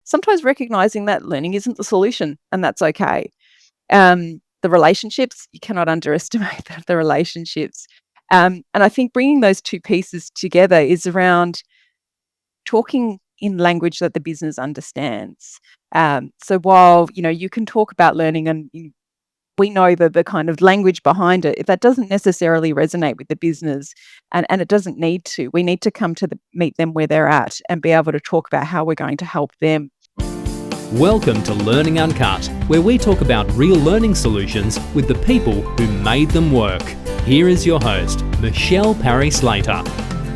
sometimes recognizing that learning isn't the solution, and that's okay. The relationships, you cannot underestimate the relationships. And I think bringing those two pieces together is around talking in language that the business understands. So while, you can talk about learning and we know that the kind of language behind it, if that doesn't necessarily resonate with the business, and it doesn't need to, we need to come to meet them where they're at and be able to talk about how we're going to help them. Welcome to Learning Uncut, where we talk about real learning solutions with the people who made them work. Here is your host, Michelle Parry-Slater.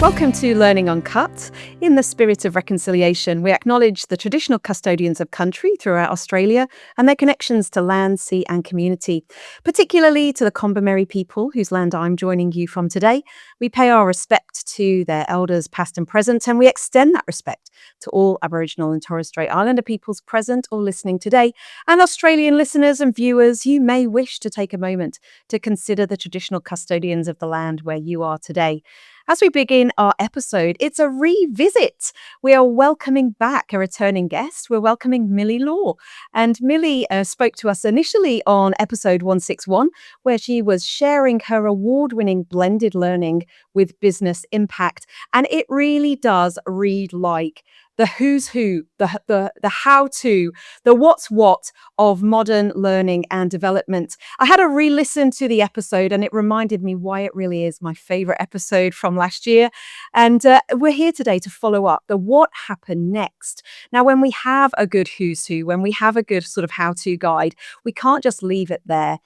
Welcome to Learning Uncut. In the spirit of reconciliation, we acknowledge the traditional custodians of country throughout Australia and their connections to land, sea and community, particularly to the Combermere people whose land I'm joining you from today. We pay our respect to their elders past and present, and we extend that respect to all Aboriginal and Torres Strait Islander peoples present or listening today. And Australian listeners and viewers, you may wish to take a moment to consider the traditional custodians of the land where you are today. As we begin our episode, it's a revisit. We are welcoming back a returning guest. We're welcoming Millie Law. And Millie spoke to us initially on episode 161, where she was sharing her award-winning blended learning with business impact. And it really does read like the who's who, the how-to, the what's what of modern learning and development. I had a re-listen to the episode and it reminded me why it really is my favorite episode from last year. And we're here today to follow up the what happened next. Now, when we have a good who's who, when we have a good sort of how-to guide, we can't just leave it there.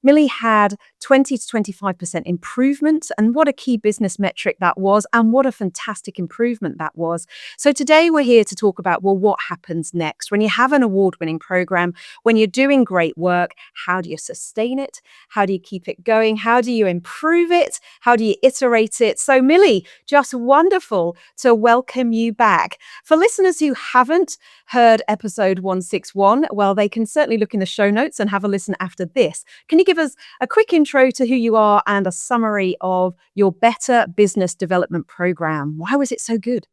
Millie had 20 to 25% improvement, and what a key business metric that was, and what a fantastic improvement that was. So today we're here to talk about, well, what happens next? When you have an award-winning program, when you're doing great work, how do you sustain it? How do you keep it going? How do you improve it? How do you iterate it? So Millie, just wonderful to welcome you back. For listeners who haven't heard episode 161, well, they can certainly look in the show notes and have a listen after this. Can you give us a quick intro to who you are and a summary of your Better Business Development Program? Why was it so good?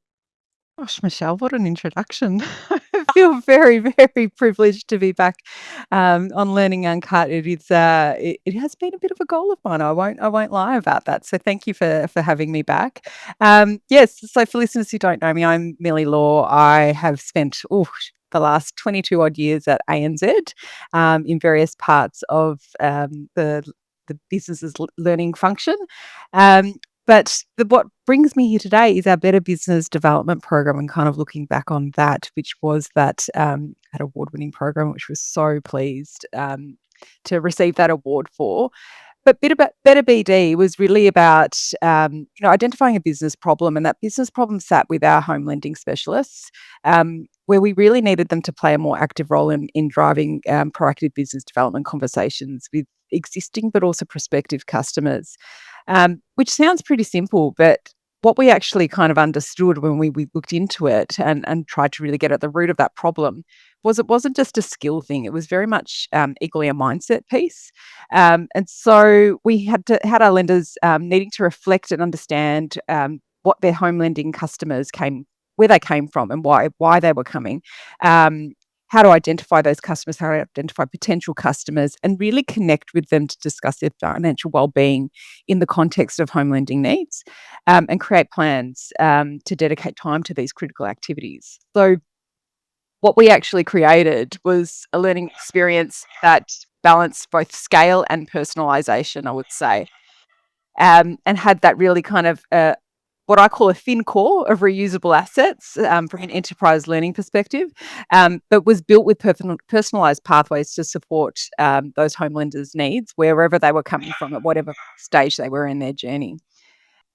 Gosh, Michelle, what an introduction. I feel very, very privileged to be back on Learning Uncut. It has been a bit of a goal of mine. I won't lie about that. So thank you for having me back. Yes, so for listeners who don't know me, I'm Millie Law. I have spent the last 22 odd years at ANZ in various parts of the business's learning function. But what brings me here today is our Better Business Development Program, and kind of looking back on that, which was that award-winning program, which was so pleased to receive that award for. But Better BD was really about identifying a business problem, and that business problem sat with our home lending specialists, where we really needed them to play a more active role in driving proactive business development conversations with existing but also prospective customers, which sounds pretty simple, but what we actually kind of understood when we looked into it and tried to really get at the root of that problem was it wasn't just a skill thing. It was very much equally a mindset piece. And so we had our lenders needing to reflect and understand what their home lending customers where they came from and why they were coming. How to identify those customers, how to identify potential customers, and really connect with them to discuss their financial well-being in the context of home lending needs, and create plans to dedicate time to these critical activities. So what we actually created was a learning experience that balanced both scale and personalisation, I would say, and had that really kind of what I call a thin core of reusable assets from an enterprise learning perspective, but was built with personalised pathways to support those home lenders' needs wherever they were coming from at whatever stage they were in their journey.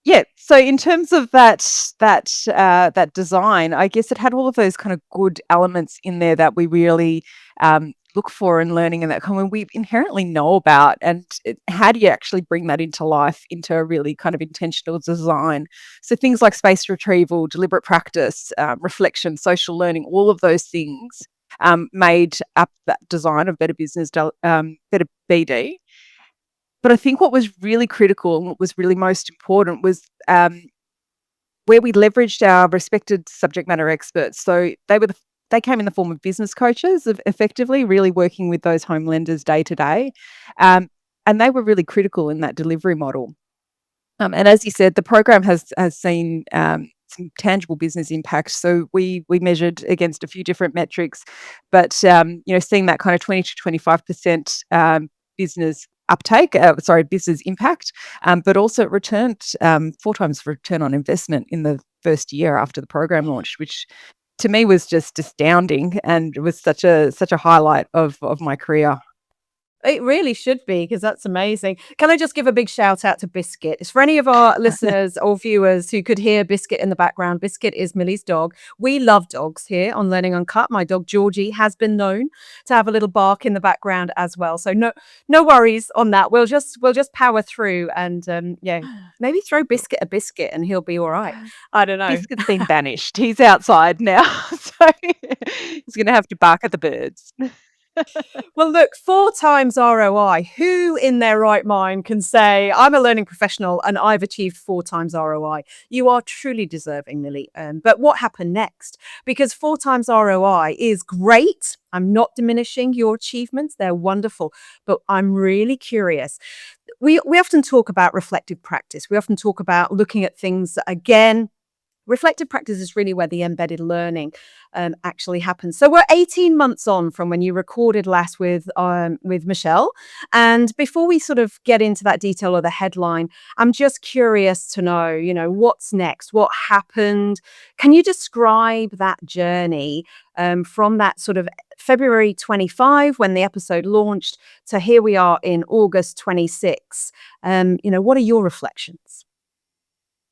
Yeah, so in terms of that design, I guess it had all of those kind of good elements in there that we really look for in learning, and that kind of we inherently know about. And how do you actually bring that into life, into a really kind of intentional design? So things like spaced retrieval, deliberate practice, reflection, social learning, all of those things made up that design of Better BD. But I think what was really critical and what was really most important was where we leveraged our respected subject matter experts. So they were they came in the form of business coaches, effectively really working with those home lenders day to day. And they were really critical in that delivery model. And as you said, the program has seen some tangible business impact. So we measured against a few different metrics, but seeing that kind of 20 to 25% business uptake, business impact, but also it returned 4 times return on investment in the first year after the program launched, which to me was just astounding, and it was such a highlight of my career. It really should be, because that's amazing. Can I just give a big shout out to Biscuit? It's for any of our listeners or viewers who could hear Biscuit in the background. Biscuit is Millie's dog. We love dogs here on Learning Uncut. My dog Georgie has been known to have a little bark in the background as well. So no worries on that. We'll just power through and maybe throw Biscuit a biscuit and he'll be all right. I don't know. Biscuit's been banished. He's outside now, so he's going to have to bark at the birds. Well, look, 4 times ROI. Who in their right mind can say, I'm a learning professional and I've achieved 4 times ROI? You are truly deserving, Millie. But what happened next? Because 4 times ROI is great. I'm not diminishing your achievements. They're wonderful. But I'm really curious. We often talk about reflective practice. We often talk about looking at things again. Reflective practice is really where the embedded learning actually happens. So we're 18 months on from when you recorded last with Michelle. And before we sort of get into that detail or the headline, I'm just curious to know, what's next? What happened? Can you describe that journey from that sort of February 25 when the episode launched to here we are in August 26? What are your reflections?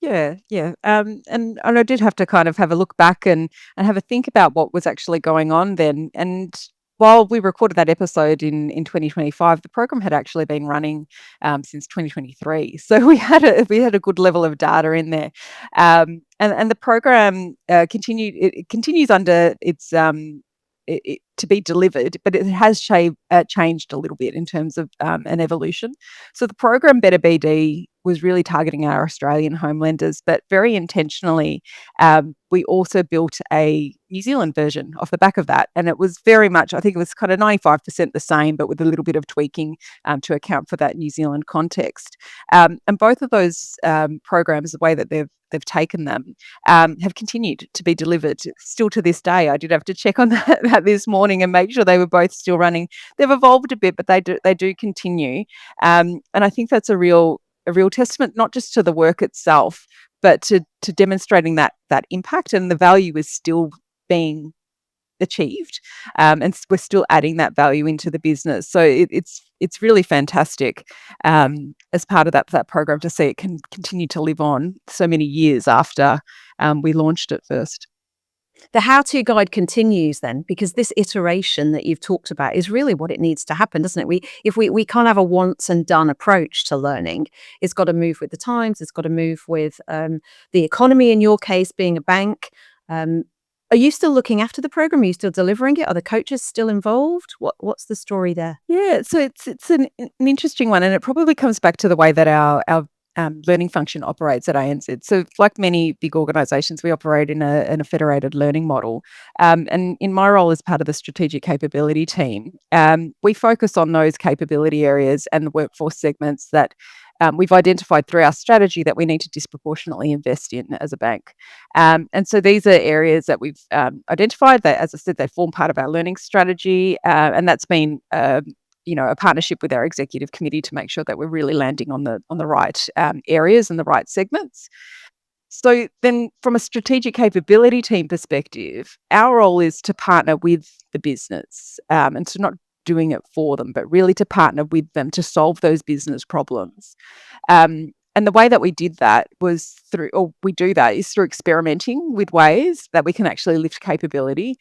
Yeah, yeah. And I did have to kind of have a look back and have a think about what was actually going on then. And while we recorded that episode in 2025, the program had actually been running since 2023. So we had a good level of data in there. And the program continues under its to be delivered, but it has changed a little bit in terms of an evolution. So the program Better BD was really targeting our Australian home lenders, but very intentionally, we also built a New Zealand version off the back of that. And it was very much, I think it was kind of 95% the same, but with a little bit of tweaking to account for that New Zealand context. And both of those programs, the way that they've taken them, have continued to be delivered still to this day. I did have to check on that this morning and make sure they were both still running. They've evolved a bit, but they do continue. And I think that's a real testament, not just to the work itself, but to demonstrating that impact, and the value is still being achieved, and we're still adding that value into the business. So it's really fantastic as part of that program to see it can continue to live on so many years after we launched it first. The how-to guide continues then, because this iteration that you've talked about is really what it needs to happen, doesn't it? We can't have a once and done approach to learning. It's got to move with the times. It's got to move with the economy, in your case, being a bank. Are you still looking after the program? Are you still delivering it? Are the coaches still involved? What's the story there? Yeah, so it's an interesting one, and it probably comes back to the way that our learning function operates at ANZ. So like many big organisations, we operate in a federated learning model. And in my role as part of the strategic capability team, we focus on those capability areas and the workforce segments that we've identified through our strategy that we need to disproportionately invest in as a bank. And so these are areas that we've identified that, as I said, they form part of our learning strategy. And that's been a partnership with our executive committee to make sure that we're really landing on the right areas and the right segments. So then from a strategic capability team perspective, our role is to partner with the business and to not doing it for them, but really to partner with them to solve those business problems. And the way that we did that was we do that is through experimenting with ways that we can actually lift capability.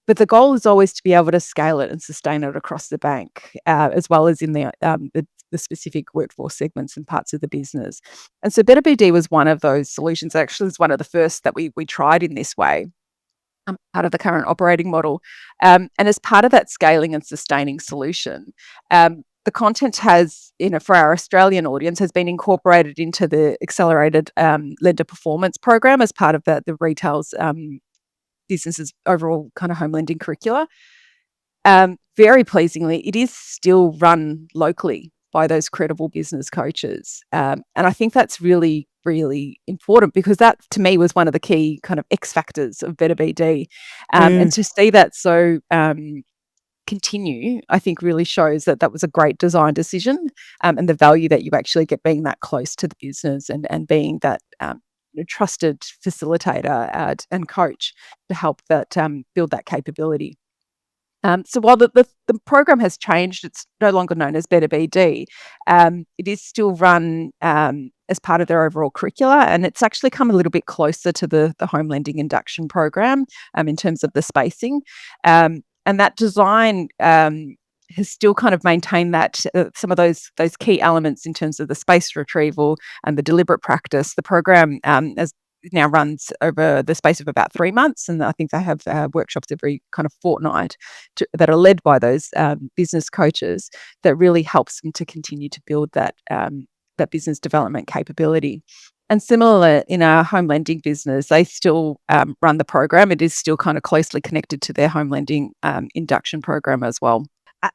But the goal is always to be able to scale it and sustain it across the bank, as well as in the specific workforce segments and parts of the business. And so Better BD was one of those solutions. Actually, it's one of the first that we tried in this way, part of the current operating model. And as part of that scaling and sustaining solution, the content has, for our Australian audience, has been incorporated into the accelerated lender performance program as part of the retail's business's overall kind of home lending curricula. Very pleasingly, it is still run locally by those credible business coaches. And I think that's really, really important, because that to me was one of the key kind of X factors of Better BD. And to see that so continue, I think really shows that that was a great design decision, and the value that you actually get being that close to the business and being that trusted facilitator and coach to help that build that capability. So while the program has changed, it's no longer known as Better BD. It is still run as part of their overall curricula, and it's actually come a little bit closer to the home lending induction program in terms of the spacing. And that design has still kind of maintained that some of those key elements in terms of the space retrieval and the deliberate practice. The program as now runs over the space of about 3 months, and I think they have workshops every kind of fortnight that are led by those business coaches that really helps them to continue to build that business development capability. And similar in our home lending business, they still run the program. It is still kind of closely connected to their home lending induction program as well.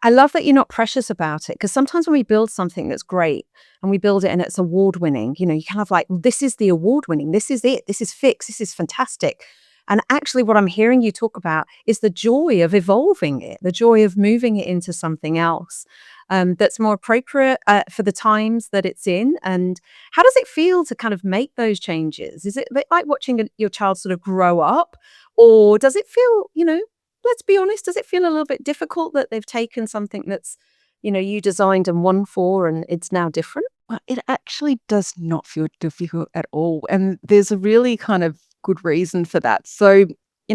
I love that you're not precious about it, because sometimes when we build something that's great and we build it and it's award winning, you kind of like, this is the award winning, this is it, this is fixed, this is fantastic. And actually what I'm hearing you talk about is the joy of evolving it, the joy of moving it into something else that's more appropriate for the times that it's in. And how does it feel to kind of make those changes? Is it a bit like watching your child sort of grow up, or does it feel, let's be honest, does it feel a little bit difficult that they've taken something that's, you designed and won for, and it's now different? Well, it actually does not feel difficult at all. And there's a really kind of good reason for that. So,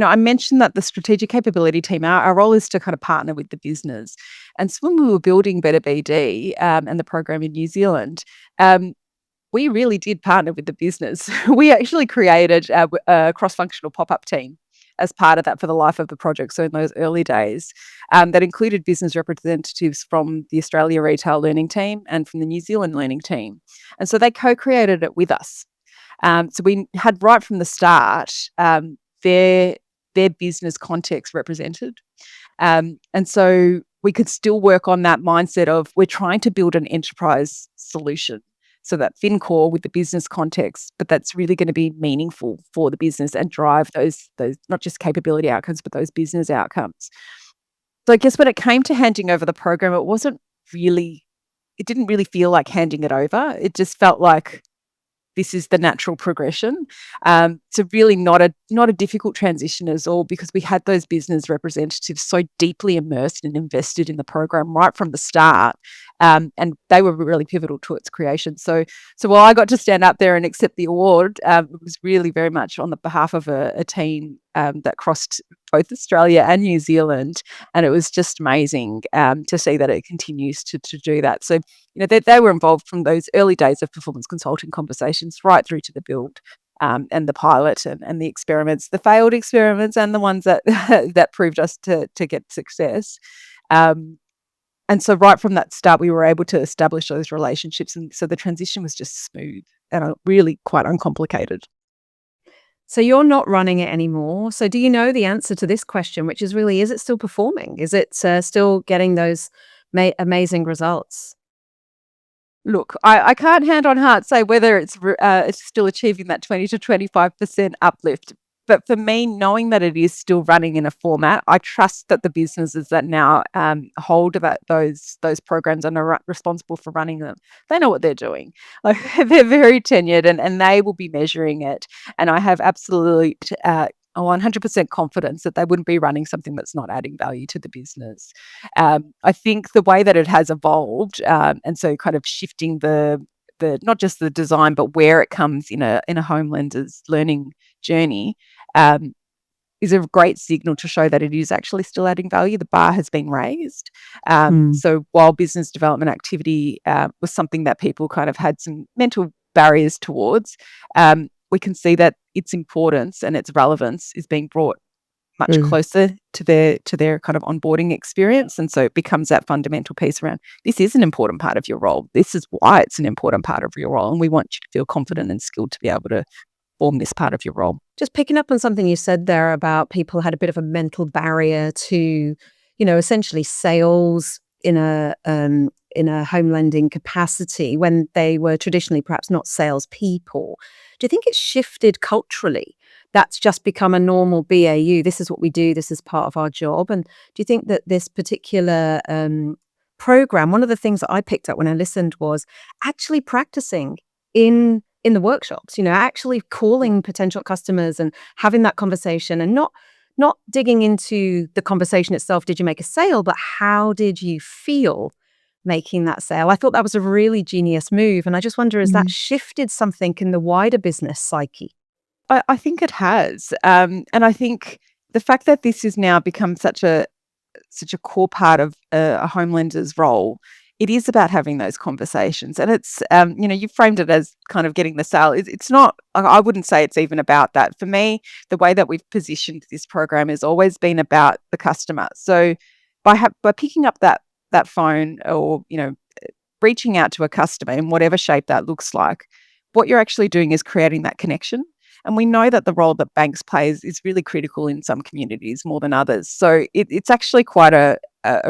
I mentioned that the strategic capability team, our role is to kind of partner with the business. And so when we were building Better BD and the program in New Zealand, we really did partner with the business. We actually created a cross-functional pop-up team as part of that for the life of the project. So in those early days, that included business representatives from the Australia Retail Learning Team and from the New Zealand Learning Team. And so they co-created it with us. So we had right from the start their business context represented. And so we could still work on that mindset of we're trying to build an enterprise solution. So that FinCore with the business context, but that's really going to be meaningful for the business and drive those not just capability outcomes, but those business outcomes. So I guess when it came to handing over the program, it didn't really feel like handing it over. It just felt like this is the natural progression. So really not a difficult transition at all, because we had those business representatives so deeply immersed and invested in the program right from the start. And they were really pivotal to its creation. So while I got to stand up there and accept the award, it was really very much on the behalf of a team that crossed both Australia and New Zealand. And it was just amazing to see that it continues to do that. So, they were involved from those early days of performance consulting conversations right through to the build and the pilot and the experiments, the failed experiments and the ones that that proved us to get success. And so right from that start, we were able to establish those relationships. And so the transition was just smooth and really quite uncomplicated. So you're not running it anymore. So do you know the answer to this question, which is really, is it still performing? Is it still getting those amazing results? Look, I can't hand on heart say whether it's still achieving that 20 to 25% uplift. But for me, knowing that it is still running in a format, I trust that the businesses that now hold those programs and are responsible for running them, they know what they're doing. Like, they're very tenured and they will be measuring it. And I have absolute 100% confidence that they wouldn't be running something that's not adding value to the business. I think the way that it has evolved, and so kind of shifting the not just the design, but where it comes in a home lender's learning journey, is a great signal to show that it is actually still adding value. The bar has been raised. So while business development activity was something that people kind of had some mental barriers towards, we can see that its importance and its relevance is being brought much closer to their kind of onboarding experience. And so it becomes that fundamental piece around, this is an important part of your role. This is why it's an important part of your role. And we want you to feel confident and skilled to be able to perform this part of your role. Just picking up on something you said there about people had a bit of a mental barrier to, essentially sales in a home lending capacity when they were traditionally perhaps not salespeople. Do you think it's shifted culturally? That's just become a normal BAU. This is what we do. This is part of our job. And do you think that this particular program, one of the things that I picked up when I listened was actually practicing in the workshops, actually calling potential customers and having that conversation and not digging into the conversation itself. Did you make a sale? But how did you feel making that sale? I thought that was a really genius move. And I just wonder, has that shifted something in the wider business psyche? I think it has. And I think the fact that this has now become such a core part of a home lender's role, it is about having those conversations. And it's, you framed it as kind of getting the sale. It's not, I wouldn't say it's even about that. For me, the way that we've positioned this program has always been about the customer. So by picking up that phone or, reaching out to a customer in whatever shape that looks like, what you're actually doing is creating that connection. And we know that the role that banks play is really critical in some communities more than others. So it's actually quite a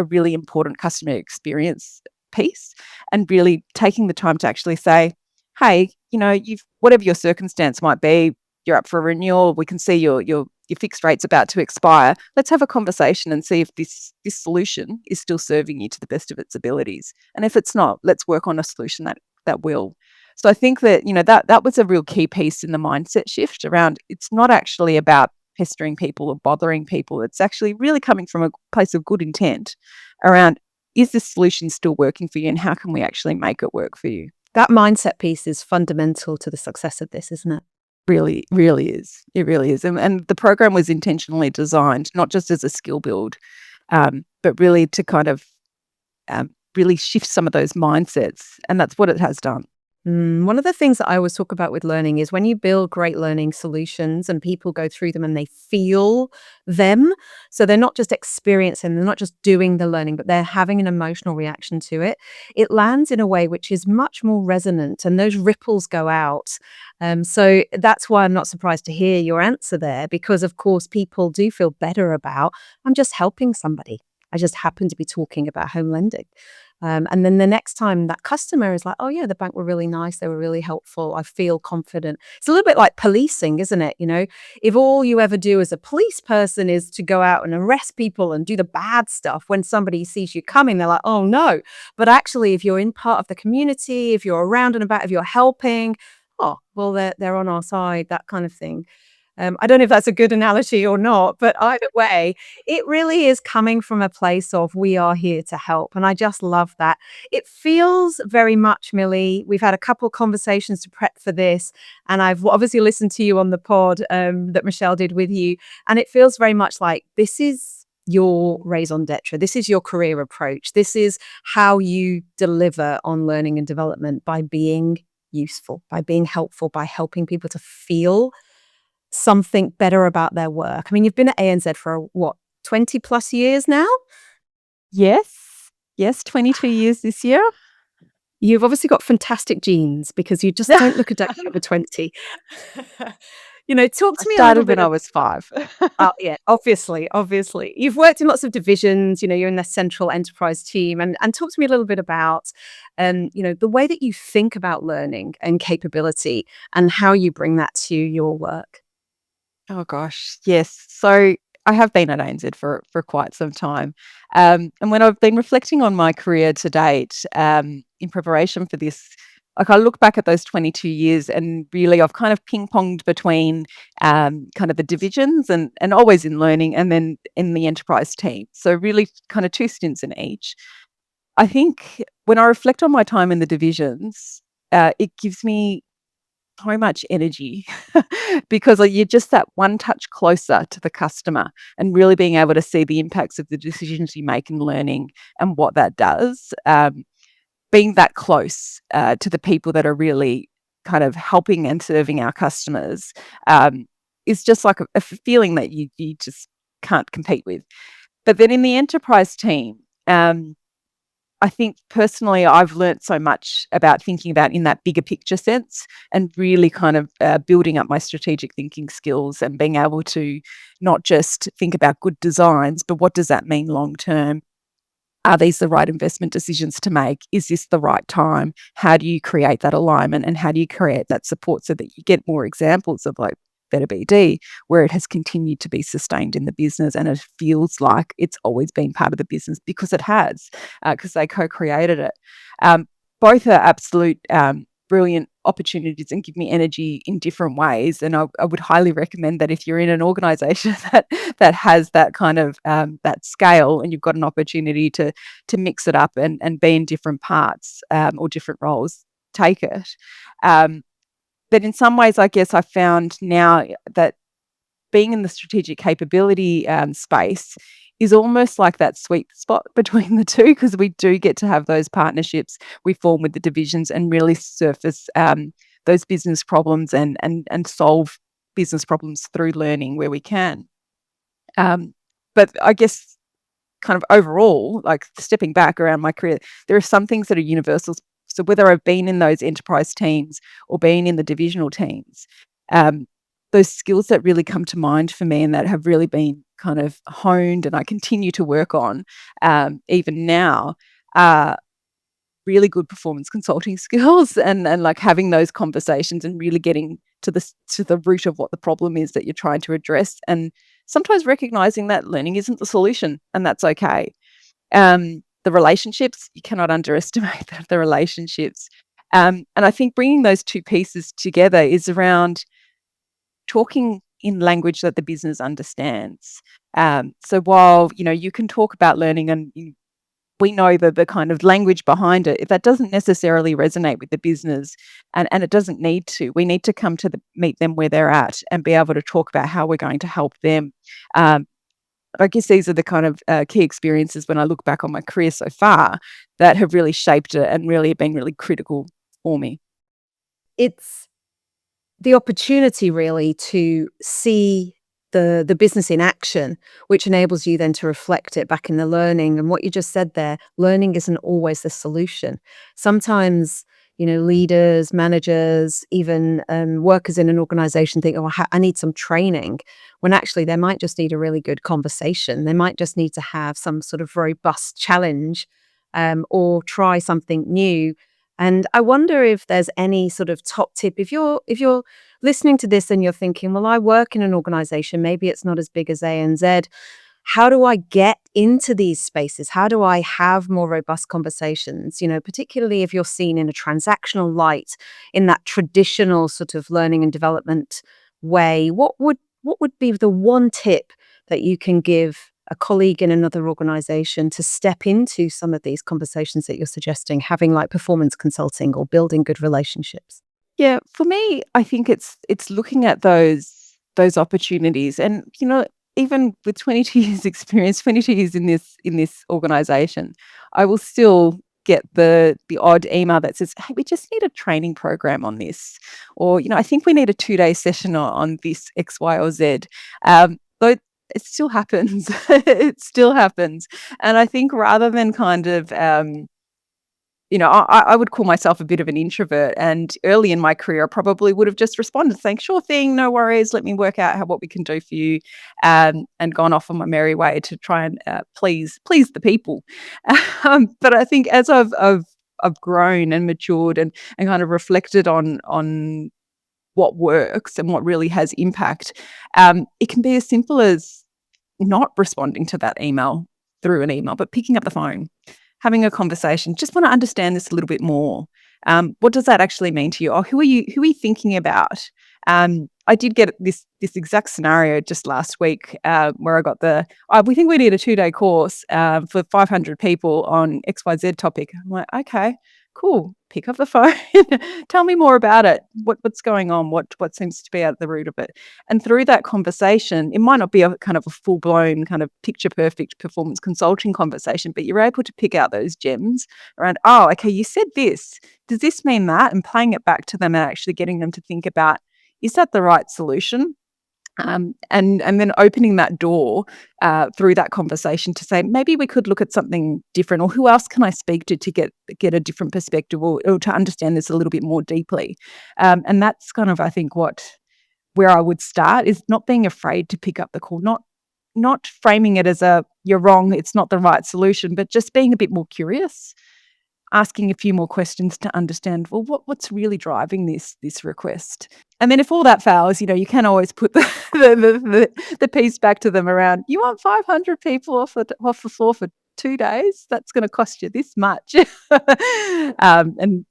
really important customer experience piece, and really taking the time to actually say, hey, you've whatever your circumstance might be, you're up for a renewal. We can see your fixed rate's about to expire. Let's have a conversation and see if this solution is still serving you to the best of its abilities. And if it's not, let's work on a solution that will. So I think that, that was a real key piece in the mindset shift around, it's not actually about pestering people or bothering people. It's actually really coming from a place of good intent around, is this solution still working for you, and how can we actually make it work for you? That mindset piece is fundamental to the success of this, isn't it? Really, really is. It really is. And the program was intentionally designed not just as a skill build, but really to kind of really shift some of those mindsets. And that's what it has done. One of the things that I always talk about with learning is when you build great learning solutions and people go through them and they feel them. So they're not just experiencing, they're not just doing the learning, but they're having an emotional reaction to it. It lands in a way which is much more resonant, and those ripples go out. So that's why I'm not surprised to hear your answer there, because of course people do feel better about, I'm just helping somebody. I just happen to be talking about home lending. And then the next time that customer is like, oh yeah, the bank were really nice. They were really helpful. I feel confident. It's a little bit like policing, isn't it? If all you ever do as a police person is to go out and arrest people and do the bad stuff, when somebody sees you coming, they're like, oh no. But actually, if you're in part of the community, if you're around and about, if you're helping, oh, well, they're on our side, that kind of thing. I don't know if that's a good analogy or not, but either way, it really is coming from a place of, we are here to help. And I just love that. It feels very much, Millie, we've had a couple of conversations to prep for this, and I've obviously listened to you on the pod that Michelle did with you. And it feels very much like this is your raison d'etre. This is your career approach. This is how you deliver on learning and development, by being useful, by being helpful, by helping people to feel something better about their work. I mean, you've been at ANZ for what, 20 plus years now? Yes, 22 years this year. You've obviously got fantastic genes, because you just don't look a day over 20. Talk to me a little bit. When I was 5. Oh, yeah, obviously. You've worked in lots of divisions, you're in the central enterprise team, and talk to me a little bit about, the way that you think about learning and capability and how you bring that to your work. Oh gosh, yes. So I have been at ANZ for quite some time. And when I've been reflecting on my career to date, in preparation for this, like I look back at those 22 years, and really I've kind of ping-ponged between kind of the divisions and always in learning, and then in the enterprise team. So really kind of 2 stints in each. I think when I reflect on my time in the divisions, it gives me so much energy because you're just that one touch closer to the customer, and really being able to see the impacts of the decisions you make in learning and what that does. Being that close to the people that are really kind of helping and serving our customers is just like a feeling that you just can't compete with. But then in the enterprise team, I think personally, I've learnt so much about thinking about in that bigger picture sense, and really kind of building up my strategic thinking skills and being able to not just think about good designs, but what does that mean long term? Are these the right investment decisions to make? Is this the right time? How do you create that alignment, and how do you create that support so that you get more examples of like Better BD, where it has continued to be sustained in the business and it feels like it's always been part of the business because it has, because they co-created it. Um, Both are absolute brilliant opportunities and give me energy in different ways. And I would highly recommend that if you're in an organisation that has that kind of that scale, and you've got an opportunity to mix it up and be in different parts or different roles, take it. Um, but in some ways, I guess I found now that being in the strategic capability space is almost like that sweet spot between the two, because we do get to have those partnerships we form with the divisions and really surface those business problems and solve business problems through learning where we can. But I guess kind of overall, like stepping back around my career, there are some things that are universal. So whether I've been in those enterprise teams or been in the divisional teams, um, those skills that really come to mind for me and that have really been kind of honed and I continue to work on even now are really good performance consulting skills, and like having those conversations and really getting to the root of what the problem is that you're trying to address, and sometimes recognizing that learning isn't the solution, and that's okay. The relationships, you cannot underestimate the relationships. And I think bringing those two pieces together is around talking in language that the business understands. So while, you can talk about learning and we know that the kind of language behind it, if that doesn't necessarily resonate with the business, and it doesn't need to, we need to come to meet them where they're at and be able to talk about how we're going to help them. I guess these are the kind of key experiences when I look back on my career so far that have really shaped it and really been really critical for me. It's the opportunity really to see the business in action, which enables you then to reflect it back in the learning. And what you just said there, learning isn't always the solution. Sometimes, leaders, managers, even workers in an organization think, oh, I need some training, when actually they might just need a really good conversation. They might just need to have some sort of robust challenge or try something new. And I wonder if there's any sort of top tip. If you're listening to this and you're thinking, well, I work in an organization, maybe it's not as big as ANZ. How do I get into these spaces? How do I have more robust conversations? Particularly if you're seen in a transactional light, in that traditional sort of learning and development way, what would be the one tip that you can give a colleague in another organization to step into some of these conversations that you're suggesting, having like performance consulting or building good relationships? Yeah, for me, I think it's looking at those opportunities, and even with 22 years experience, 22 years in this organization, I will still get the odd email that says, "Hey, we just need a training program on this," or I think we need a 2-day session on this X, Y, or Z. Though it still happens, it still happens, and I think rather than kind of I would call myself a bit of an introvert, and early in my career, I probably would have just responded saying, "Sure thing, no worries. Let me work out what we can do for you," and gone off on my merry way to try and please the people. But I think as I've grown and matured and kind of reflected on what works and what really has impact, it can be as simple as not responding to that email through an email, but picking up the phone, having a conversation. Just want to understand this a little bit more. What does that actually mean to you? Or who are you thinking about? I did get this exact scenario just last week where I got we think we need a 2-day course for 500 people on XYZ topic. I'm like, okay, cool. Pick up the phone. Tell me more about it. What's going on? What seems to be at the root of it? And through that conversation, it might not be a kind of a full-blown kind of picture-perfect performance consulting conversation, but you're able to pick out those gems around, oh, okay, you said this. Does this mean that? And playing it back to them and actually getting them to think about, is that the right solution? And then opening that door through that conversation to say, maybe we could look at something different, or who else can I speak to get a different perspective, or to understand this a little bit more deeply. And that's kind of, I think, where I would start, is not being afraid to pick up the call, not framing it as a you're wrong, it's not the right solution, but just being a bit more curious, asking a few more questions to understand, well, what's really driving this request. And then if all that fails, you can always put the piece back to them around, you want 500 people off the floor for 2 days? That's going to cost you this much. And,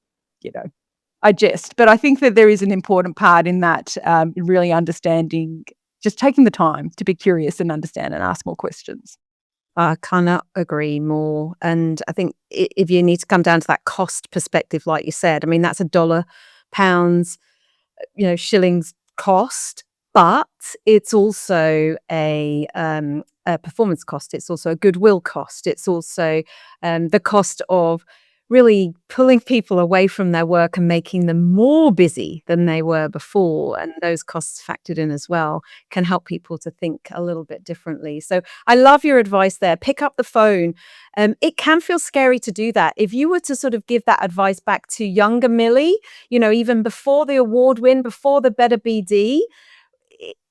I jest, but I think that there is an important part in that, really understanding, just taking the time to be curious and understand and ask more questions. I cannot agree more. And I think if you need to come down to that cost perspective, like you said, I mean, that's a dollar, pounds, shillings cost, but it's also a performance cost. It's also a goodwill cost. It's also the cost of really pulling people away from their work and making them more busy than they were before. And those costs factored in as well can help people to think a little bit differently. So I love your advice there. Pick up the phone. It can feel scary to do that. If you were to sort of give that advice back to younger Millie, even before the award win, before the Better BD,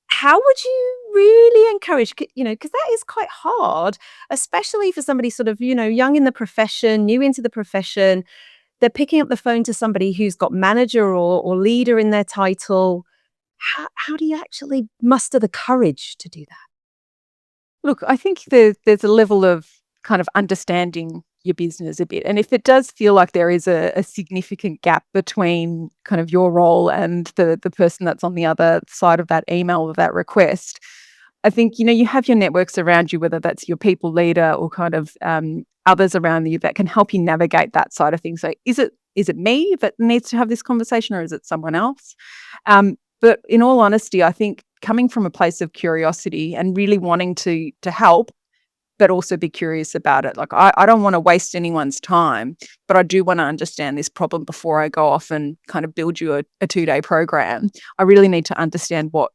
how would you really encourage, because that is quite hard, especially for somebody sort of, young in the profession, new into the profession. They're picking up the phone to somebody who's got manager or leader in their title. How do you actually muster the courage to do that? Look, I think there's a level of kind of understanding your business a bit. And if it does feel like there is a significant gap between kind of your role and the person that's on the other side of that email or that request, I think, you have your networks around you, whether that's your people leader or kind of others around you that can help you navigate that side of things. So is it me that needs to have this conversation, or is it someone else? But in all honesty, I think coming from a place of curiosity and really wanting to help, but also be curious about it. Like, I don't want to waste anyone's time, but I do want to understand this problem before I go off and kind of build you a 2-day program. I really need to understand what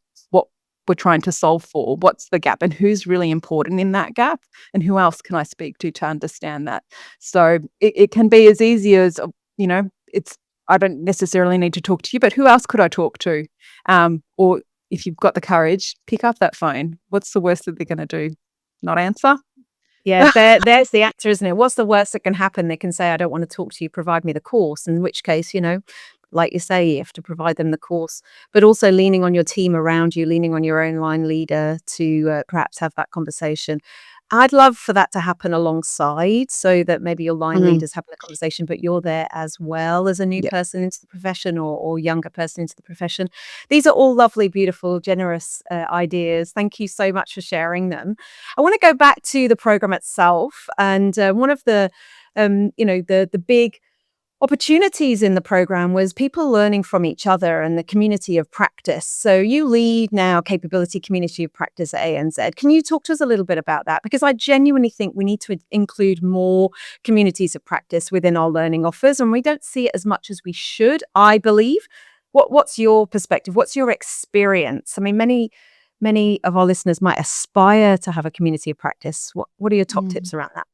we're trying to solve for, what's the gap, and who's really important in that gap, and who else can I speak to understand that. So it can be as easy as, I don't necessarily need to talk to you, but who else could I talk to? Or if you've got the courage, pick up that phone. What's the worst that they're going to do? Not answer? Yeah, there's the actor, isn't it? What's the worst that can happen? They can say, I don't want to talk to you, provide me the course, in which case, like you say, you have to provide them the course, but also leaning on your team around you, leaning on your own line leader to perhaps have that conversation. I'd love for that to happen alongside, so that maybe your line leader's having a conversation, but you're there as well as a new Yeah. person into the profession, or younger person into the profession. These are all lovely, beautiful, generous ideas. Thank you so much for sharing them. I want to go back to the program itself, and one of the big opportunities in the program was people learning from each other and the community of practice. So you lead now capability community of practice at ANZ. Can you talk to us a little bit about that? Because I genuinely think we need to include more communities of practice within our learning offers, and we don't see it as much as we should, I believe. What's your perspective? What's your experience? I mean, many of our listeners might aspire to have a community of practice. What are your top tips around that?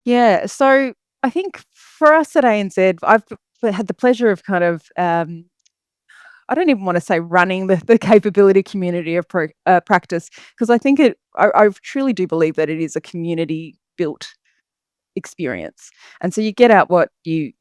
Yeah. So I think for us at ANZ, I've had the pleasure of kind of, I don't even want to say running the capability community of practice, because I think I truly do believe that it is a community built experience. And so you get out what you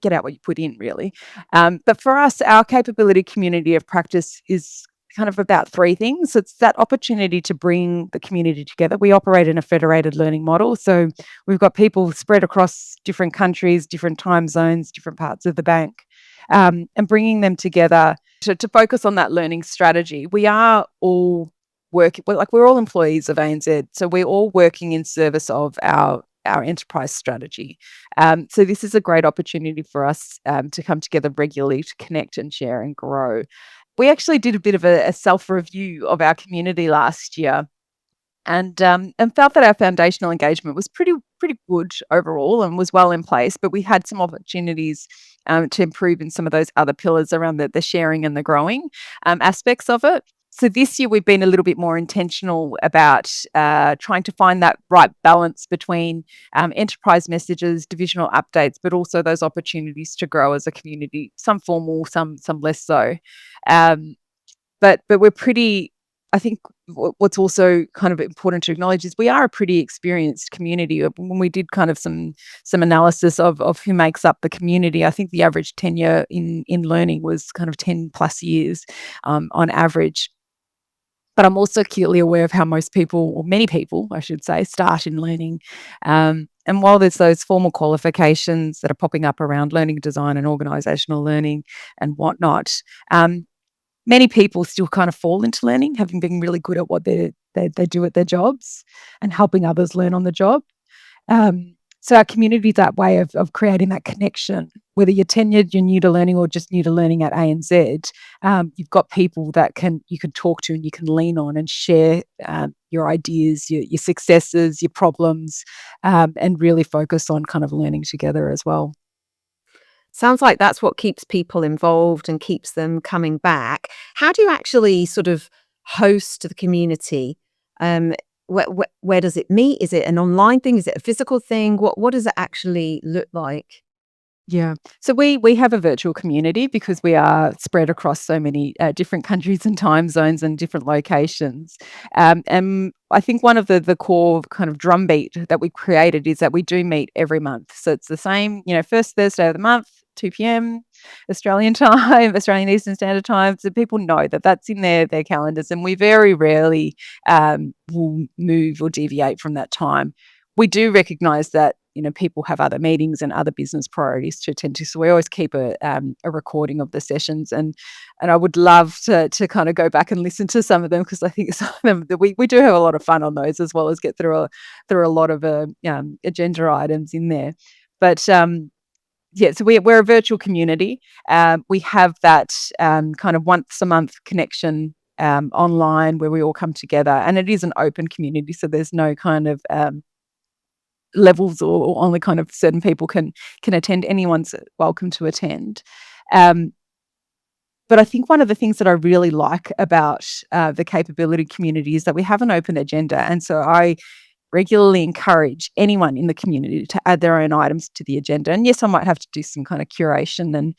get out what you put in, really. But for us, our capability community of practice is kind of about three things. It's that opportunity to bring the community together. We operate in a federated learning model. So we've got people spread across different countries, different time zones, different parts of the bank, and bringing them together to focus on that learning strategy. We are all we're all employees of ANZ. So we're all working in service of our enterprise strategy. So this is a great opportunity for us to come together regularly to connect and share and grow. We actually did a bit of a self-review of our community last year, and felt that our foundational engagement was pretty pretty good overall and was well in place, but we had some opportunities to improve in some of those other pillars around the sharing and the growing aspects of it. So this year we've been a little bit more intentional about trying to find that right balance between enterprise messages, divisional updates, but also those opportunities to grow as a community, some formal, some less so. But we're pretty, I think what's also kind of important to acknowledge is we are a pretty experienced community. When we did kind of some analysis of who makes up the community, I think the average tenure in learning was kind of 10 plus years on average. But I'm also acutely aware of how most people, or many people, I should say, start in learning. And while there's those formal qualifications that are popping up around learning design and organisational learning and whatnot, many people still kind of fall into learning, having been really good at what they do at their jobs and helping others learn on the job. So our community is that way of creating that connection, whether you're tenured, you're new to learning, or just new to learning at ANZ. You've got people that you can talk to and you can lean on and share your ideas, your successes, your problems, and really focus on kind of learning together as well. Sounds like that's what keeps people involved and keeps them coming back. How do you actually sort of host the community? Where does it meet? Is it an online thing? Is it a physical thing? What does it actually look like? Yeah. So we have a virtual community because we are spread across so many different countries and time zones and different locations. And I think one of the core kind of drumbeat that we created is that we do meet every month. So it's the same, first Thursday of the month, 2 p.m. Australian time, Australian Eastern Standard Time. So people know that that's in their calendars, and we very rarely will move or deviate from that time. We do recognise that people have other meetings and other business priorities to attend to, so we always keep a recording of the sessions, and I would love to kind of go back and listen to some of them, because I think some of them we do have a lot of fun on those, as well as get through a lot of agenda items in there. But yeah, so we're a virtual community. We have that kind of once a month connection online where we all come together, and it is an open community, so there's no kind of levels, or only kind of certain people can attend. Anyone's welcome to attend. But I think one of the things that I really like about the capability community is that we have an open agenda, and so I regularly encourage anyone in the community to add their own items to the agenda. And yes, I might have to do some kind of curation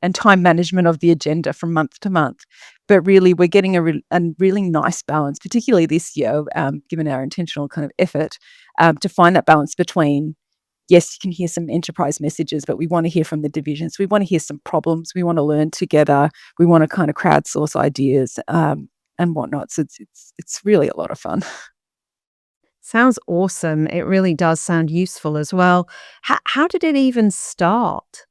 and time management of the agenda from month to month. But really, we're getting a really nice balance, particularly this year, given our intentional kind of effort, to find that balance between, yes, you can hear some enterprise messages, but we want to hear from the divisions. We want to hear some problems. We want to learn together. We want to kind of crowdsource ideas and whatnot. So it's really a lot of fun. Sounds awesome. It really does sound useful as well. How did it even start?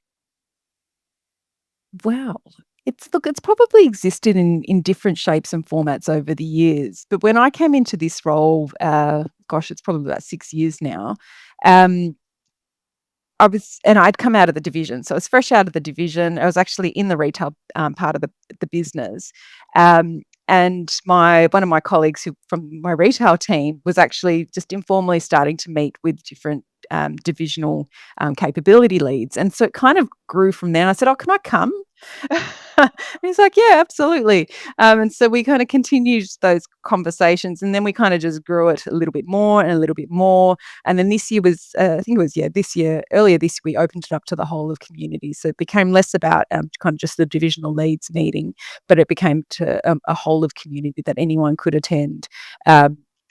Wow. It's probably existed in different shapes and formats over the years. But when I came into this role, gosh, it's probably about 6 years now. Um, I'd come out of the division, so I was fresh out of the division. I was actually in the retail part of the business, and one of my colleagues from my retail team was actually just informally starting to meet with different divisional capability leads, and so it kind of grew from there. And I said, "Oh, can I come?" And he's like, "Yeah, absolutely." And so we kind of continued those conversations, and then we kind of just grew it a little bit more and a little bit more. And then this year was, I think it was, earlier this year, we opened it up to the whole of community. So it became less about kind of just the divisional leads meeting, but it became to a whole of community that anyone could attend.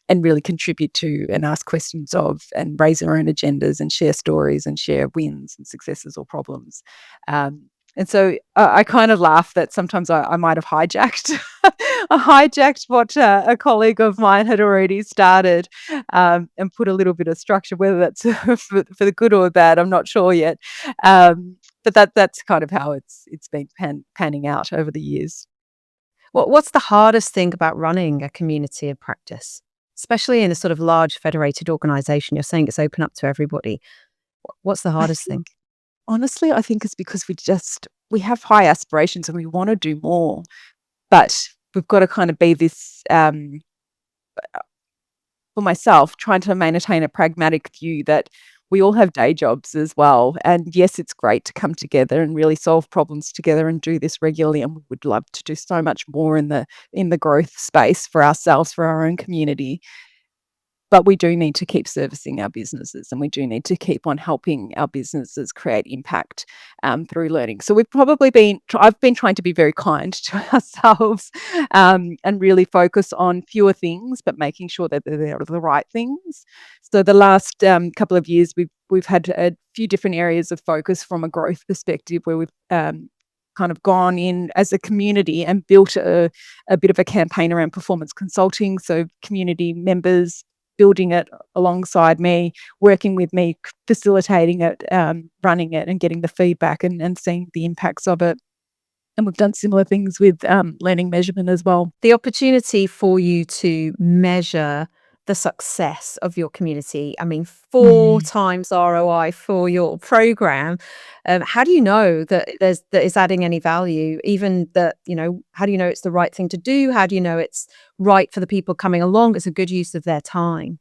And really contribute to and ask questions of and raise their own agendas and share stories and share wins and successes or problems. And so I kind of laugh that sometimes I might have hijacked what a colleague of mine had already started, and put a little bit of structure, whether that's for the good or the bad, I'm not sure yet. But that's kind of how it's been panning out over the years. What's the hardest thing about running a community of practice, especially in a sort of large federated organization? You're saying it's open up to everybody. What's the I hardest thing? think Honestly, I think it's because we have high aspirations and we want to do more, but we've got to kind of be this for myself, trying to maintain a pragmatic view that we all have day jobs as well. And yes, it's great to come together and really solve problems together and do this regularly. And we would love to do so much more in the growth space for ourselves, for our own community. But we do need to keep servicing our businesses, and we do need to keep on helping our businesses create impact through learning. So I've been trying to be very kind to ourselves and really focus on fewer things, but making sure that they're the right things. So the last couple of years, we've had a few different areas of focus from a growth perspective, where we've kind of gone in as a community and built a bit of a campaign around performance consulting. So community members building it alongside me, working with me, facilitating it, running it, and getting the feedback and seeing the impacts of it. And we've done similar things with learning measurement as well. The opportunity for you to measure the success of your community. I mean, 4 times ROI for your program. How do you know that it's adding any value? Even that, how do you know it's the right thing to do? How do you know it's right for the people coming along? It's a good use of their time.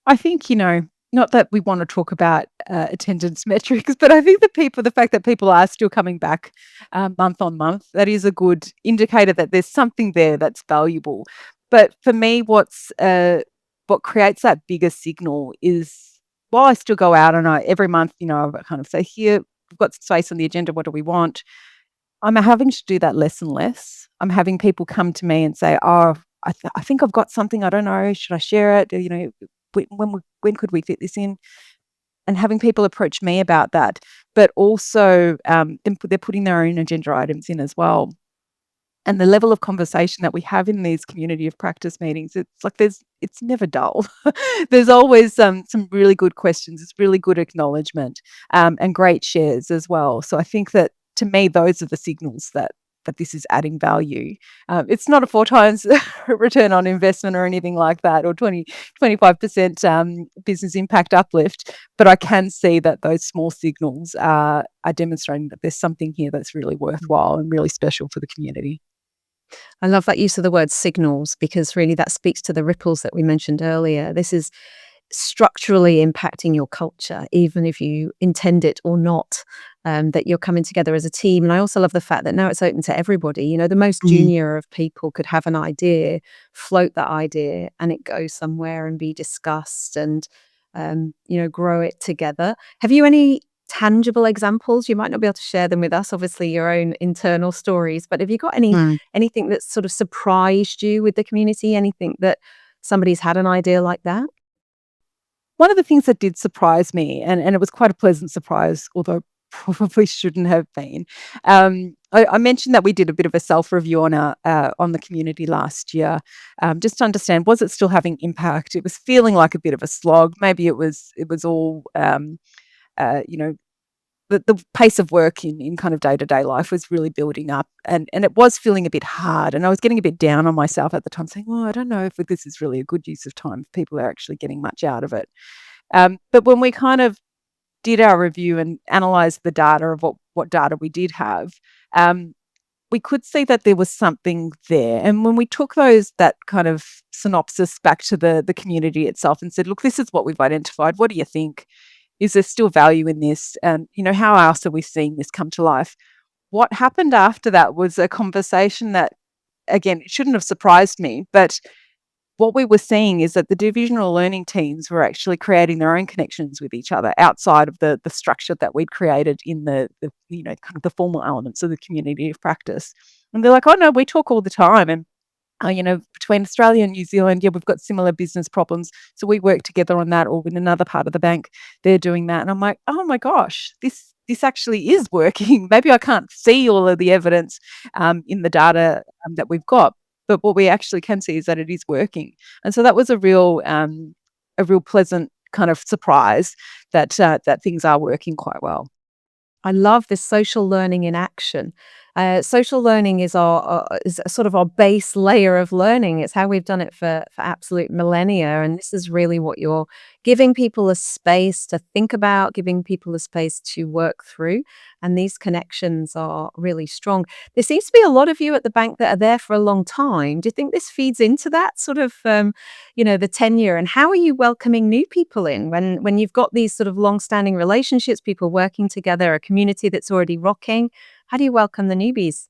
I think, not that we want to talk about attendance metrics, but I think the fact that people are still coming back month on month, that is a good indicator that there's something there that's valuable. But for me, what creates that bigger signal is, while I still go out and every month, I kind of say, here, we've got space on the agenda, what do we want? I'm having to do that less and less. I'm having people come to me and say, oh, I think I've got something, I don't know, should I share it? When could we fit this in? And having people approach me about that, but also they're putting their own agenda items in as well. And the level of conversation that we have in these community of practice meetings, it's like it's never dull. There's always some really good questions. It's really good acknowledgement and great shares as well. So I think that, to me, those are the signals that this is adding value. It's not a 4 times return on investment or anything like that, or 25% business impact uplift, but I can see that those small signals are demonstrating that there's something here that's really worthwhile and really special for the community. I love that use of the word signals, because really that speaks to the ripples that we mentioned earlier. This is structurally impacting your culture, even if you intend it or not, that you're coming together as a team. And I also love the fact that now it's open to everybody. The most junior of people could have an idea, float that idea, and it goes somewhere and be discussed and, grow it together. Have you any tangible examples? You might not be able to share them with us, obviously your own internal stories, but have you got anything that sort of surprised you with the community? Anything that somebody's had an idea like that? One of the things that did surprise me, and it was quite a pleasant surprise, although probably shouldn't have been, I mentioned that we did a bit of a self-review on the community last year, just to understand, was it still having impact? It was feeling like a bit of a slog. Maybe it was all, the pace of work in kind of day-to-day life was really building up, and it was feeling a bit hard, and I was getting a bit down on myself at the time, saying, "Oh, I don't know if this is really a good use of time, if people are actually getting much out of it." But when we kind of did our review and analysed the data of what data we did have, we could see that there was something there. And when we took that kind of synopsis back to the community itself and said, "Look, this is what we've identified. What do you think? Is there still value in this? And, how else are we seeing this come to life?" What happened after that was a conversation that, again, it shouldn't have surprised me, but what we were seeing is that the divisional learning teams were actually creating their own connections with each other outside of the structure that we'd created in the kind of the formal elements of the community of practice. And they're like, "Oh no, we talk all the time, and between Australia and New Zealand, yeah, we've got similar business problems. So we work together on that," or with another part of the bank, they're doing that. And I'm like, oh my gosh, this actually is working. Maybe I can't see all of the evidence in the data that we've got, but what we actually can see is that it is working. And so that was a real pleasant kind of surprise that things are working quite well. I love this social learning in action. Social learning is is a sort of our base layer of learning. It's how we've done it for absolute millennia, and this is really what you're giving people a space to think about, giving people a space to work through, and these connections are really strong. There seems to be a lot of you at the bank that are there for a long time. Do you think this feeds into that sort of, the tenure? And how are you welcoming new people in when you've got these sort of long-standing relationships, people working together, a community that's already rocking? How do you welcome the newbies?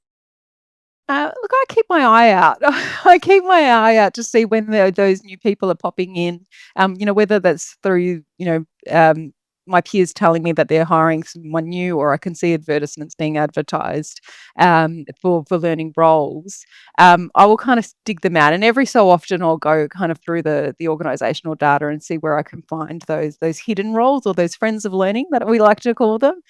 Look, I keep my eye out. I keep my eye out to see when those new people are popping in. Whether that's through, my peers telling me that they're hiring someone new, or I can see advertisements being advertised for learning roles. I will kind of dig them out, and every so often I'll go kind of through the organisational data and see where I can find those hidden roles, or those friends of learning that we like to call them.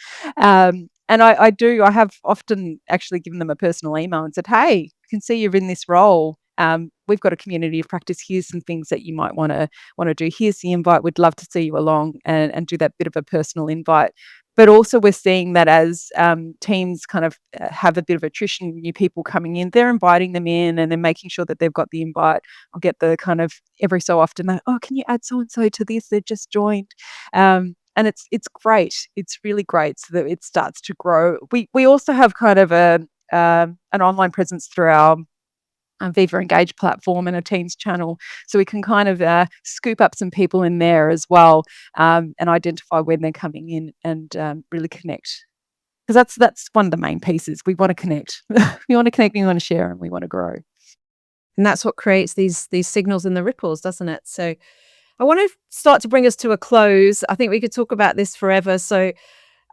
And I have often actually given them a personal email and said, "Hey, I can see you're in this role. We've got a community of practice. Here's some things that you might wanna do. Here's the invite. We'd love to see you along," and do that bit of a personal invite. But also we're seeing that as, teams kind of, have a bit of attrition, new people coming in, they're inviting them in, and then making sure that they've got the invite. I'll get the kind of every so often that, "Oh, can you add so and so to this? They've just joined." And it's great. It's really great so that it starts to grow. We also have kind of an online presence through our Viva Engage platform and a Teams channel, so we can kind of scoop up some people in there as well, and identify when they're coming in, and really connect. Because that's one of the main pieces. We want to connect. We want to connect. We want to share, and we want to grow. And that's what creates these signals and the ripples, doesn't it? So I want to start to bring us to a close. I think we could talk about this forever. So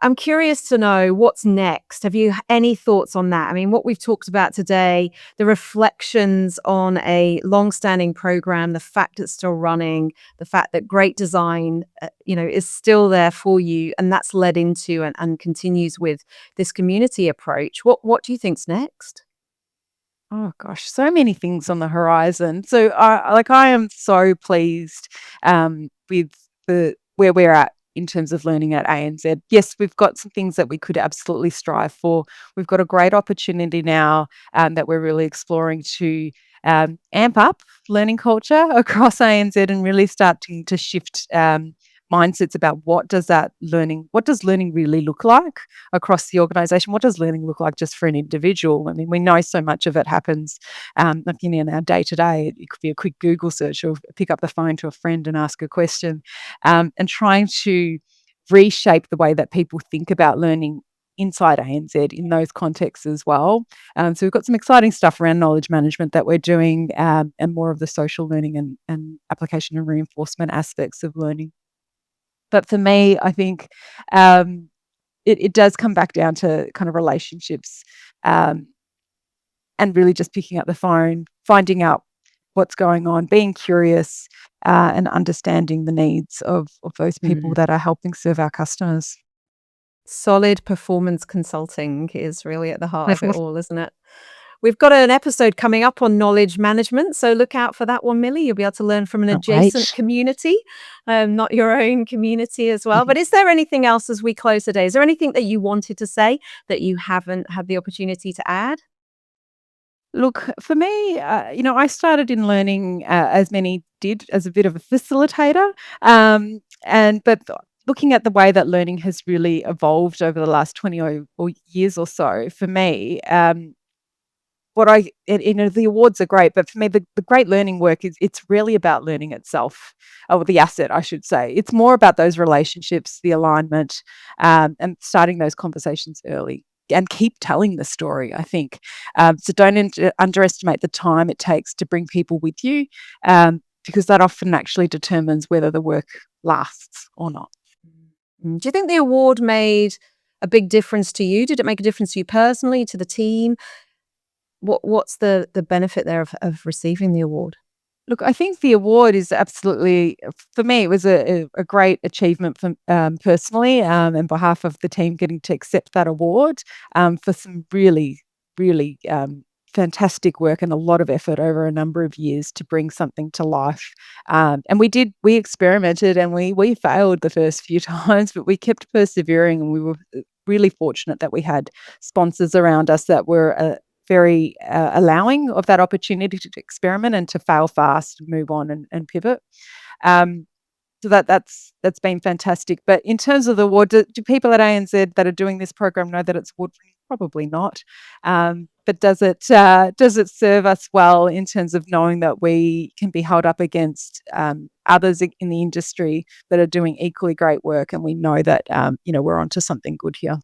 I'm curious to know what's next. Have you any thoughts on that? I mean, what we've talked about today, the reflections on a long-standing program, the fact it's still running, the fact that great design, is still there for you, and that's led into and continues with this community approach. What do you think's next? Oh gosh, so many things on the horizon. So I am so pleased with the where we're at in terms of learning at ANZ. Yes, we've got some things that we could absolutely strive for. We've got a great opportunity now that we're really exploring to amp up learning culture across ANZ, and really starting to shift mindsets about what does learning really look like across the organisation? What does learning look like just for an individual? I mean, we know so much of it happens like in our day to day. It could be a quick Google search, or pick up the phone to a friend and ask a question, and trying to reshape the way that people think about learning inside ANZ in those contexts as well. So we've got some exciting stuff around knowledge management that we're doing, and more of the social learning and application and reinforcement aspects of learning. But for me, I think it does come back down to kind of relationships, um, and really just picking up the phone, finding out what's going on, being curious, and understanding the needs of those people that are helping serve our customers. Solid performance consulting is really at the heart of it all, isn't it? We've got an episode coming up on knowledge management, so look out for that one, Millie. You'll be able to learn from an Can't adjacent wait. community, not your own community as well. But is there anything else as we close today? Is there anything that you wanted to say that you haven't had the opportunity to add? Look, for me, I started in learning, as many did, as a bit of a facilitator, but looking at the way that learning has really evolved over the last 20 or years or so, for me, the awards are great, but for me, the great learning work it's really about learning itself, or the asset, I should say. It's more about those relationships, the alignment, and starting those conversations early, and keep telling the story, I think. So don't underestimate the time it takes to bring people with you, because that often actually determines whether the work lasts or not. Do you think the award made a big difference to you? Did it make a difference to you personally, to the team? What's the benefit there of receiving the award? Look, I think the award is absolutely, for me, it was a great achievement for, personally, and behalf of the team getting to accept that award, for some really, really, fantastic work and a lot of effort over a number of years to bring something to life. And we experimented, and we failed the first few times, but we kept persevering, and really fortunate that we had sponsors around us that were very allowing of that opportunity to experiment and to fail fast, move on and pivot. So that's been fantastic. But in terms of the award, do people at ANZ that are doing this program know that it's award winning? Probably not. But does it serve us well in terms of knowing that we can be held up against others in the industry that are doing equally great work, and we know that we're onto something good here.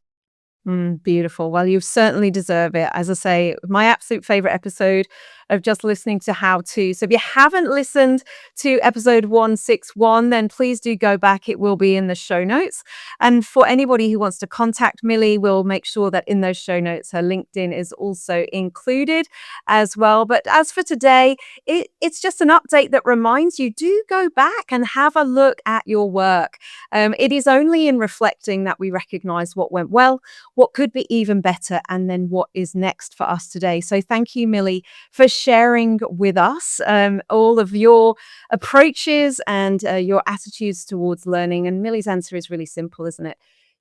Beautiful. Well, you certainly deserve it. As I say, my absolute favorite episode of just listening to how to. So if you haven't listened to episode 161, then please do go back. It will be in the show notes. And for anybody who wants to contact Millie, we'll make sure that in those show notes, her LinkedIn is also included as well. But as for today, it's just an update that reminds you, do go back and have a look at your work. It is only in reflecting that we recognize what went well, what could be even better, and then what is next for us today. So thank you, Millie, for sharing with us all of your approaches and your attitudes towards learning. And Millie's answer is really simple, isn't it?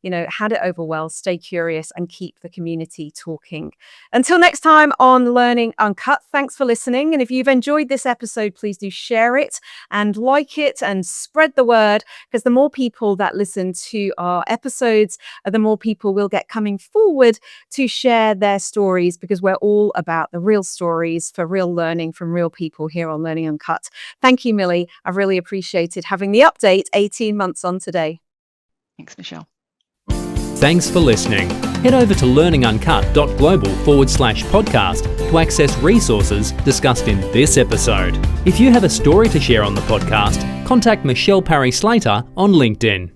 Hand it over well, stay curious, and keep the community talking. Until next time on Learning Uncut, thanks for listening. And if you've enjoyed this episode, please do share it and like it and spread the word, because the more people that listen to our episodes, the more people we'll get coming forward to share their stories, because we're all about the real stories for real learning from real people here on Learning Uncut. Thank you, Millie. I've really appreciated having the update 18 months on today. Thanks, Michelle. Thanks for listening. Head over to learninguncut.global/podcast to access resources discussed in this episode. If you have a story to share on the podcast, contact Michelle Parry-Slater on LinkedIn.